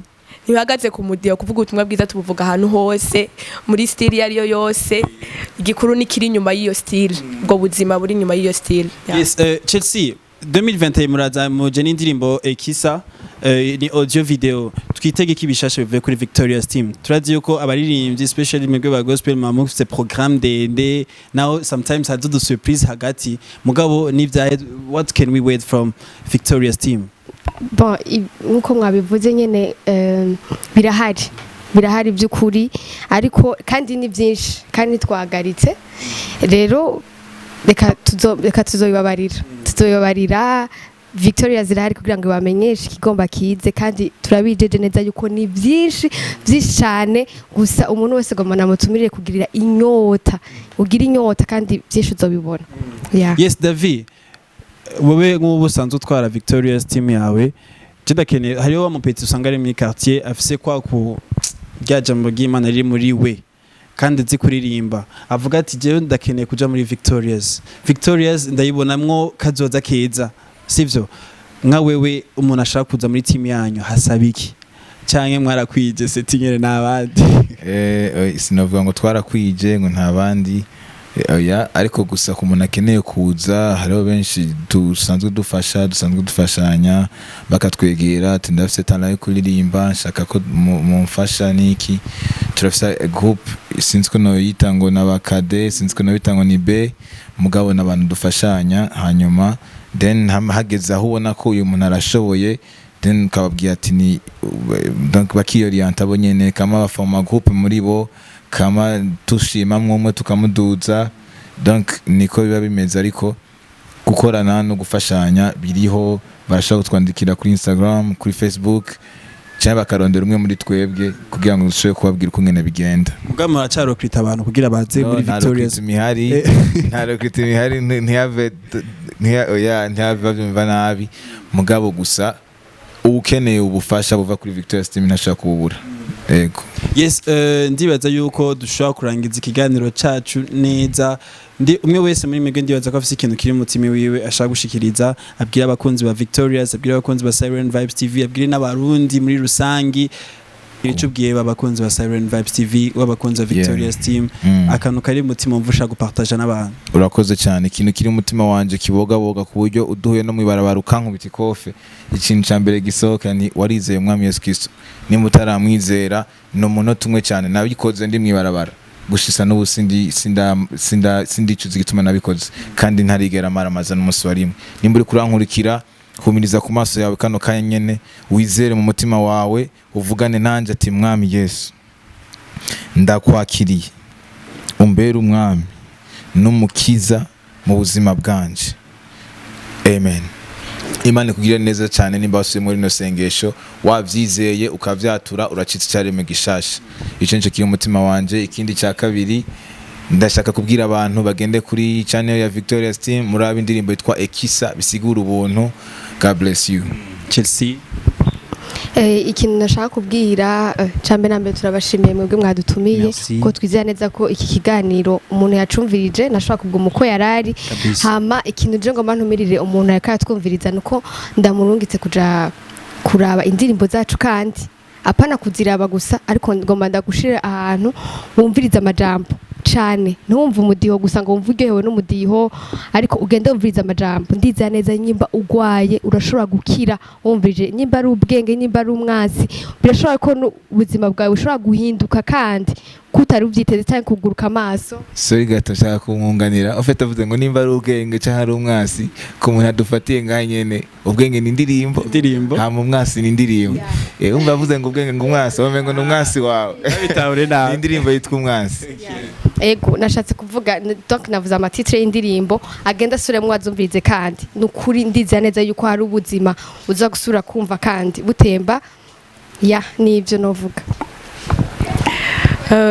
ku mudiho kuvuga ubutumwa bwiza tubuvuga ahantu hose muri style yariyo yose igikuru nikiri inyuma y'iyo style ubwo buzima buri inyuma y'iyo style yes Chelsea 2021 muraza mu jeni indirimbo Ekisa ni audio video twitege kibishashe bivuye kuri Victoria's Team turazi yuko abaririmbyi especially mwebwe ba gospel mamu c'est programme de now sometimes had do surprise hagati mugabo nivya what can we wait from Victoria's Team bon uko mwabivuze nyene birahari by'ukuri ariko kandi ni byinshi kandi twagaritse rero reka tuzobibabarira Victoria zirahari kugira ngo bamenyeshe ikigomba kize kandi turabijeje neza yuko ni byinshi cyane gusa umuntu wese gomana mutumirire kugirira inyota ugira inyota kandi byinshi uzobibona yes David wowe nk'ubu usanzwe utwara Victoria's Team yawe jidakene hariho wa mupeti usanga ari muri quartier afise kwa ku ryajambo ry'Imana riri muri we kandi nzi kuririmba avuga ati jewe ndakeneye kuja muri Victoria's ndayibonamwo kazoza keza sivyo nka wewe umuntu ashaka kuza muri team yanyu hasabiki canke mwarakwije setinyere n'abandi sinavuga ngo twarakwije ngo ntabandi oya ariko gusa ku muntu akeneye kuza hariho benshi dusanzwe dufashanya bakatwegera ati ndafise talent yo kuririmba nshaka ko mumfasha niki turafise group sinzi ko no yita ngo n'abakade sinzi ko no yita ngo ni B mugabo n'abantu dufashanya hanyuma then hageze aho ubona ko uyu muntu arashoboye then kababwiye ati ni donc bakiyorienta abo nyene kama bafoma group muri bo kama tushima mwumwe tukamuduza donc niko biba bimeze ariko gukorana no gufashanya biriho barashaka kutwandikira kuri Instagram kuri Facebook cyangwa bakarondera umwe muri twebwe kugira ngo dushobore kubabwira uko ngene bigenda mugabo muracaro kwita abantu kugira baze muri Victoria's nta recruit imihari ntihave ntibabyumva nabi mugabo gusa ukeneye ubufasha buva kuri Victoria's team ntashaka kubura yego. Yes, ndibaza yuko dushobora kurangiza ikiganiro cacu neza. Ndi umwe wese muri mwebwe ndibaza ko afite ikintu kiri mu mutima wiwe ashaka gushikiriza, abwira abakunzi ba Victoria's, abwira abakunzi ba Siren Vibes TV, abwira n'abarundi muri rusangi. Icyo ubwiye babakunzi ba Siren Vibes TV, wabakunzi ba Victoria's team, akantu kari mu mutima mvusha gupartager n'abantu. Urakoze cyane, ikintu kiri mu mutima wanje kibogaboga ku buryo uduhuye no mwibarabara ukankubita ikofe. Ikintu ca mbere gisohoka ni warizeye umwami Yesu Kristo. Ni mutaramwizera no munota umwe cyane nabikoze ndi mwibarabara. Gushisa n'ubu sindicuza igituma nabikoze kandi ntarigera maramaza n'umunsi warimwe. Nimba uri kurankurikira humiriza ku maso yawe kano kanya nyene wizere mu mutima wawe uvugane nanje ati mwami Yesu ndakwakiriye umbere umwami n'umukiza mu buzima bwanje. Amen. Imana kugira neza cyane nimba wasuye muri no sengesho wavyizeye ukavyatura uracitse cyareme gishasha. Ico nce kiri mu mutima wanje. Ikindi cya kabiri ndashaka kubwira abantu bagende kuri channel ya Victoria's team murabe indirimbo yitwa Ekisa bisigura ubuntu. God bless you. Chelsea. Ikintu nashaka kubwira cambe nambe turabashimiye mwebwe mwadutumiye ko twizera neza ko iki kiganiro umuntu yacumvirije nashaka kubwo umuko yarari hama ikintu je ngoma ntumirire umuntu yakatwumviriza nuko ndamurungitse kuja kuraba indirimbo zacu kandi apana kuziraba gusa ariko ngoma ndagushira ahantu wumviriza amajambo cyane ntumva umudiho gusa ngo wumve uryohewe n'umudiho ariko ugende wumviriza amajambo. Ndiza neza nyimba ugwaye urashobora gukira wumvije nyimba ari ubwenge nyimba ari umwasi birashobora ko ubuzima bwawe ushobora guhinduka kandi kutari ubyiteze cyane kuguruka amaso. Sorry gato shaka kumwunganira ufite avuze ngo nimba ari ubwenge cyangwa ari umwasi ko umuntu adufatiye nganyene ubwenge ni indirimbo nta mu mwasi ni indirimbo umva avuze ngo ubwenge ngo umwasi wamengo ni umwasi wawe bitahure nawe indirimbo yitwa umwasi. Ego nashatse kuvuga donc navuze amatitre y'indirimbo agenda asuremwe wazumvirize kandi nukuri ndiza neza yuko hari ubuzima uza gusura kumva kandi butemba nivyo novuga.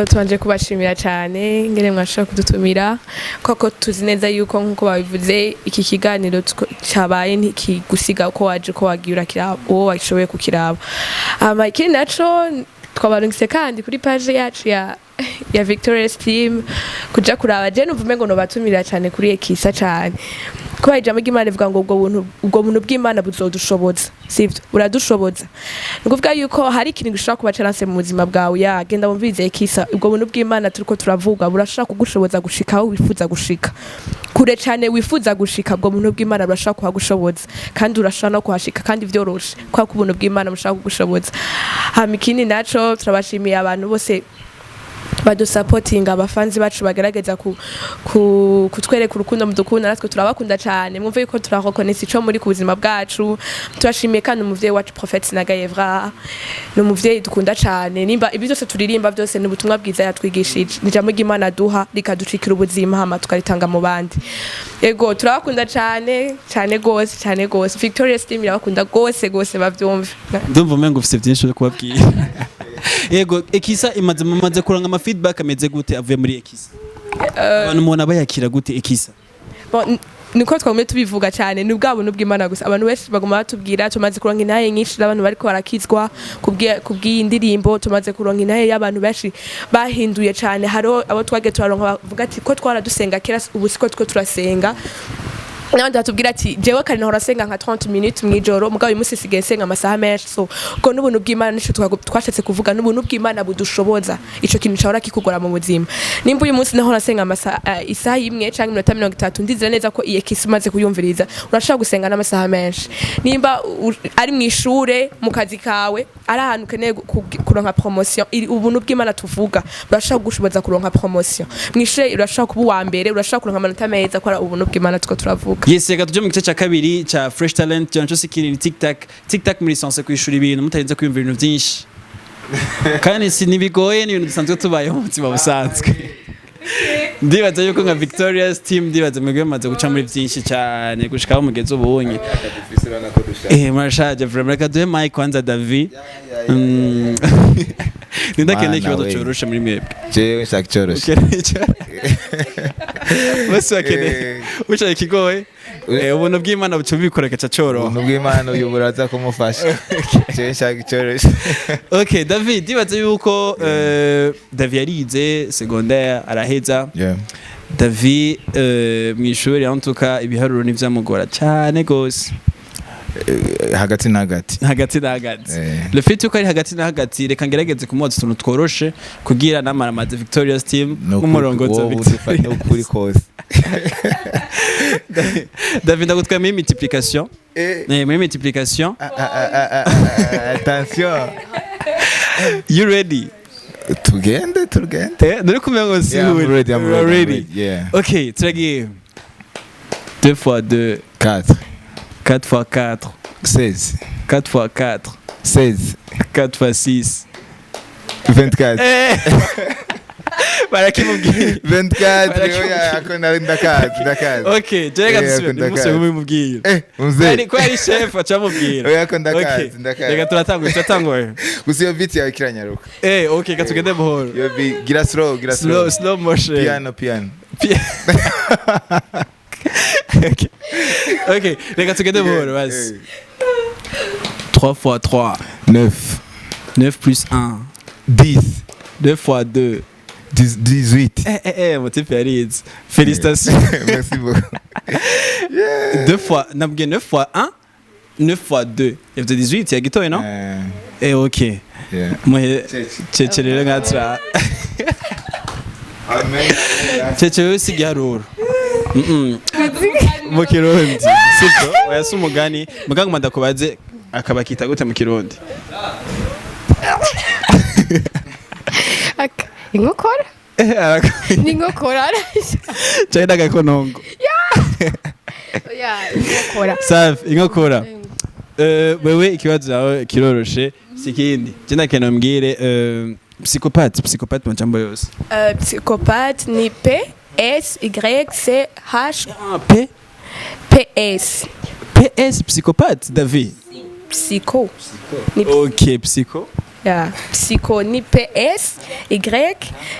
Tubanje kubashimira cyane ngere mwashaka kudutumira koko tuzi neza yuko nkuko babivuze iki kiganiro cyabaye ntikigusiga uko waje ko wagira kiraba uwo washoboye kukiraba. Ikindi naco twabarungise kandi kuri page yacu ya Victoria's team kuja kuraba je numva umengo no batumira cyane kuri Ekisa cyane ko ijambo ry'Imana ivuga ngo ubwo buntu bw'Imana buzodushoboza sivyo uradushoboza nguvuga yuko hari ikintu gishobora kuba chance mu buzima bwawe genda wumvize Ekisa ubwo buntu bw'Imana turiko turavuga burashaka kugushoboza gushika aho wifuza gushika kure cyane wifuza gushika ubwo buntu bw'Imana burashaka kuhagushoboza kandi urashaka no kuhashika kandi vyoroshe kwa ko ubuntu bw'Imana bushaka kugushoboza. Ikindi naco turabashimiye abantu bose badusapotinga abafanzi bacu bagerageza kutwereka urukundo mudukunda natwe turabakunda cyane mwumve yuko turareconnaître ico muri ku buzima bwacu. Turashimiye kandi umuvyeyi wacu Prophet Nagayevra no muvyeyi dukunda cyane nimba ibi byose turirimba byose ni ubutumwa bwiza yatwigishije ni jambo ry'Imana duha rikaducikira ubuzima hama tukaritanga mu bandi. Ego turabakunda cyane gose Victoria's team irabakunda gose bavyumve. Ndumva umengo ufite byinshi kubabwira. Yego Ekisa imaze kuranga ama feedback ameze gute avuye muri Ekisa? Abantu mubona bayakira gute Ekisa? Niko twagomye tubivuga cyane ni bwabuntu bw'Imana gusa abantu benshi bagoma batubwira tumaze kuronka inaye nyinshi abantu bariko barakizwa kubwiye indirimbo tumaze kuronka inaye y'abantu benshi bahinduye cyane haro abo twage turaronka bavuga ati ko twaradusenga kera ubu siko turasenga n'abandi batubwira ati jewe kare nahora senga nka 30 minutes mwijoro mugabo uyu munsi sigaye senga amasaha menshi so ko n'ubuntu bw'Imana nico twashatse kuvuga n'ubuntu bw'Imana budushoboza ico kintu cyahora kikugora mu buzima. Nimba uyu munsi nahora senga amasaha isaha imwe canke iminota 30 ndizera neza ko iyi Ekisa imaze kuyumviriza urashaka gusenga n'amasaha menshi. Nimba ari mu ishure mu kazi kawe ari ahantu keneye kuronka promotion ubuntu bw'Imana tuvuga urashaka gushoboza kuronka promotion mu ishure urashaka kuba uwa mbere urashaka kuronka amanota meza ko ari ubuntu bw'Imana tuko turavuga. Yes, reka tuje mu gice cya kabiri cya Fresh Talent cyo sikiri TikTok muri sanse kwishura ibintu mutarinze kwiyumvira ibintu byinshi kandi si nibigoye ni ibintu dusanzwe tubayeho mu buzima busanzwe. Ndibaza yuko nka Victoria's team ndibaza mwebwe maze guca muri byinshi cyane gushikaho mugeze ubunye marashaje vraiment reka duhe mic kwanza David nindakene kibazo cyoroshe muri mwebwe jewe shaka cyoroshe bose bakene ushaka kigoye ubuntu bw'Imana buca bikoreka cacoro ubuntu bw'Imana uyu buraza kumufasha cyeshaka cyoroshye. Okay, David dibaze yuko David yarize secondaire araheza. David mw'ishuri yantuka ibiharuro n'ivyamugora cyane gose. Hagati na hagati le fait yuko ari hagati na hagati reka ngerageze kumwotsa utuntu tworoshe kugira namaramaze Victoria's team umurongozi wa Victoria ukuri kose. David ndagutwaye muri multiplication muri multiplication. Attention, you ready? tugende Dore kumenya ngo si I'm ready. Yeah. Okay, turagiye 2 fois 2 4 4 fois 4 16 4 fois 4 16 4 fois 6 24 barakimubwiye 24 oya akona ndakazi. Okay, jega dusubire umunsi umubwira muzee ko ari chef acamubwira oya ko ndakazi reka turatanguye gusa iyo beat yawe kiranyaruka. Okay, katugende buhoro Yo beat gira slow motion piano. Okay, reka tugende buhoro basi. 3 fois 3 9 9 plus 1 10 2 fois 2 18. Mon type yarize. Félicitations. Merci beaucoup. 2 fois, nabwiye 9 fois 1 9 fois 2 ifite 18 ya gitoye no? Okay. Muhe cecere ngatra. Cecere usigiharuro. Mu Kirundi. Siko oyasa umugani muganga mandakubaze akabakita gute mu Kirundi? Inkokora? Ni inkokora. Cyenda gakonongo. Inkokora. Safi, inkokora. Wewe ikibazo yawe kiroroshe sikindi. Jenda keno mbwire psychopathe majambo yose. Psychopathe ni P S Y C H P P S psychopathe David. Psycho. Okay, psycho. Yeah, psycho ni P S Y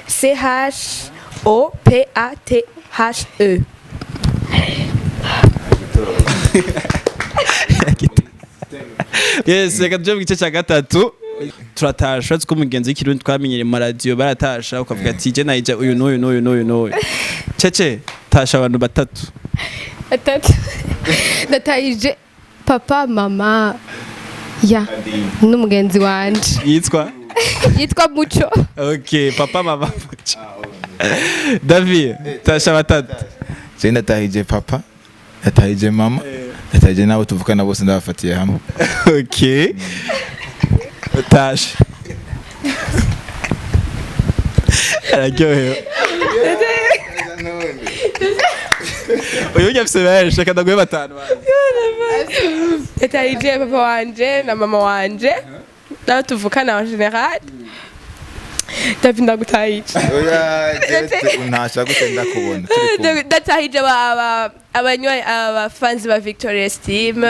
C H O P A T H E. Yes, reka tuje mu gice cya gatatu turatasha tuko mugenzi w'ikirundi twamenyere mu radio baratasha ukavuga ati je naije uyu n'uyu cece tasha abantu batatu ndatayije papa mama n'umugenzi wanje yitwa Muco. Okay, papa mama Muco. David tasha batatu je ndatahije papa ndatahije mama ndatahije nabo tuvukana bose ndabafatiye hamwe. Okay. Tasha araryohewe uyu nyafise benshi reka ndaguhe batanu Ndatahije papa wanje na mama wanje nabo tuvukana en general. David ndagutahije. Oya je untasha gutenda kubona. Ndatahije abanywa abafanzi ba Victoria's team.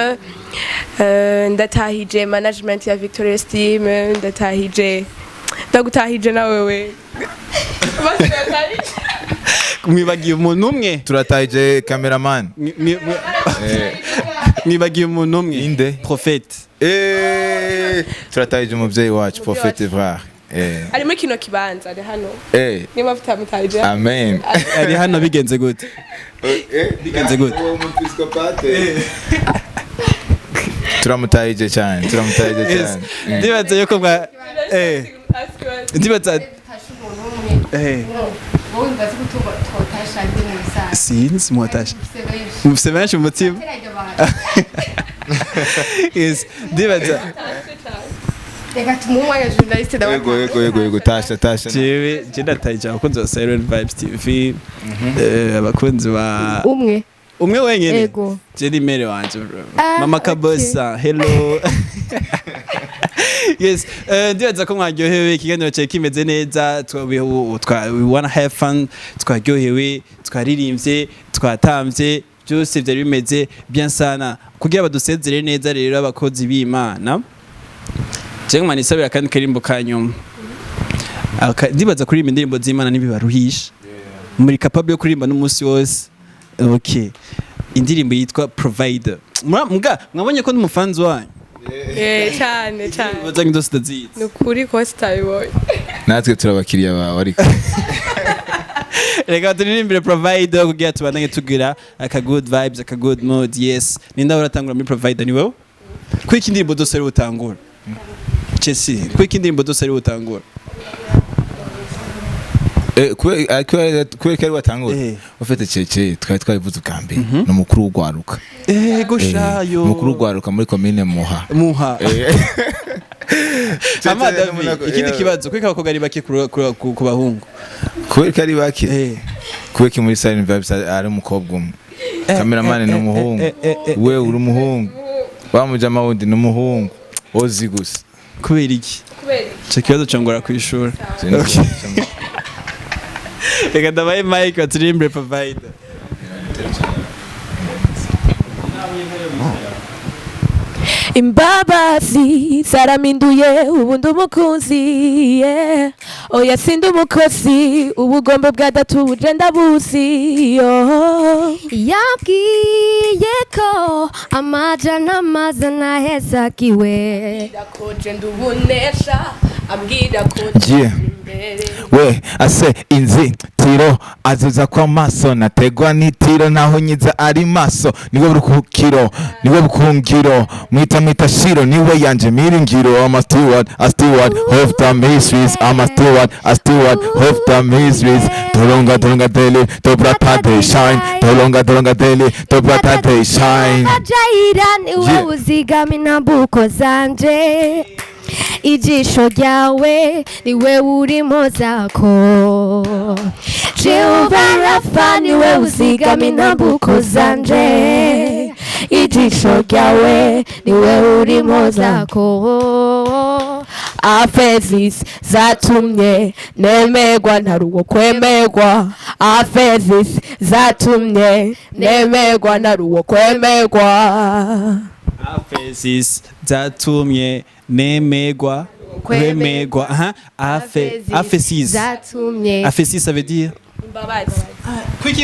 Ndatahije management ya Victoria's team. Ndagutahije na wewe. mwibagiye umuntu umwe turatahije cameraman. mwibagiye umuntu umwe inde prophète. Turatahije umuvyeyi wacu prophète Evrar. Ari muri kino kibanza ari hano. Niba tutamutahije. Amen. Ari hano bigenze gute? Bigenze gute? Turamutahije cyane. Ndibaza yuko bwa ndibaza sinzi mutasha mufise benshi mu mutima. Yes, ndibaza reka tumumwanya journaliste Yego tasha jewe je ndatahije abakunzi ba Silent Vibes TV abakunzi ba umwe wenyene yego je ni mere wanje mama Kabosa hello. Yes, ndibaza ko mwaryohewe ikiganiro cyawe kimeze neza we wanna have fun twaryohewe twaririmbye twatamvye byose byari bimeze bien sana kugira badusezere neza rero abakozi b'Imana. Je ngumana isabira kandi karimbo kanyuma ndibaza kuririmba indirimbo z'Imana nibibaruhisha muri capable yo kuririmba n'umunsi wose. Okay, indirimbo yitwa Provider. Mwabonye ko n'umufanzi wanyu? cyane Bazanye dose ndazizi. nukuri ko sitabiboye natwe turabakiriya bawe ariko reka turirimbire Provider kugira tubandanye tugira aka good vibes, aka good mood. Yes, ninda uratangura muri Provider ni wowe? Kwiki indirimbo dose ari utangura? Chelsea, kwiki indirimbo dose ari utangura? kubera kari watangura ufite cece twari twabivuze ubwa mbere no mukuru w'ugwaruka goshayo mukuru w'ugwaruka muri commune Muha ikindi kibazo kweka abakobwa ari bake ku bahungu kubera kari bake kubera muri Silent Vibes ari umukobwa umwe cameraman ni umuhungu we uri umuhungu bamujama wundi ni umuhungu ozi gusa kubera iki cyo kibazo cyongora kwishura reka ndabaye Mike aturirimbe Provider. imbabazi zaraminduye ubundi umukunzi oya sindi umukozi ubugombe bwa datu buje ndabuzi yabwiye ko amajana amazana hezagiwe ndakoje ndubunesha ambwira ko we ase inzi tiro azuza kwa maso nategwa n'itiro naho nyiza ari maso niwe burukukiro niwe bukungiro mwita shiro niwe yanje miringiro I'm a steward of the mysteries I'm a steward of the mysteries turonka daily to brata they shine turonka daily to brata they shine ajaira niwe uzigami nambuko zanje ijisho ryawe niwe urimo zako Jehova Rafa niwe uzigama intambuko zanje ijisho ryawe niwe urimo zako afezis zatumye nemerwa ntaruwo kwemerwa afezis zatumye nemerwa ntaruwo kwemerwa afezis zatumye nemerwa kwemerwa afezis zatumye afezis ça veut dire imbabazi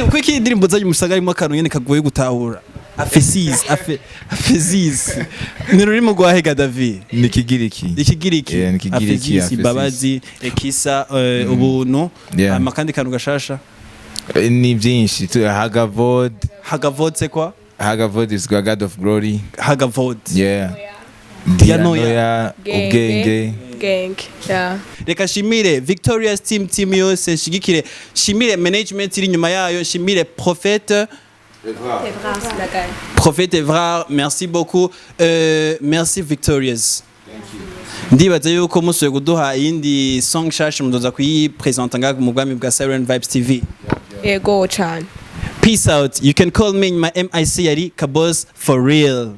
kwiki indirimbo zanyu musanga arimo akantu nyene kagoye gutahura afezis ni rurimo rwahega David ni kigiriki afezis imbabazi Ekisa ubuntu amakandi kantu gashasha ni byinshi hagavod c'est quoi Hagavod is God of glory. Hagavod. Yeah. Dianoya. Ubwenge. Yeah. Reka shimire Victoria's team yose shigikire shimire management iri nyuma yayo shimire Prophète Evra, merci beaucoup. Merci Victoria's. Ndibaza yuko musuye kuduha iyindi song shash mudoza kuyipresenta ngaga mu bwami bwa Siren Vibes TV. Ego cyane. Peace out. You can call me my MIC yari Kabos for real.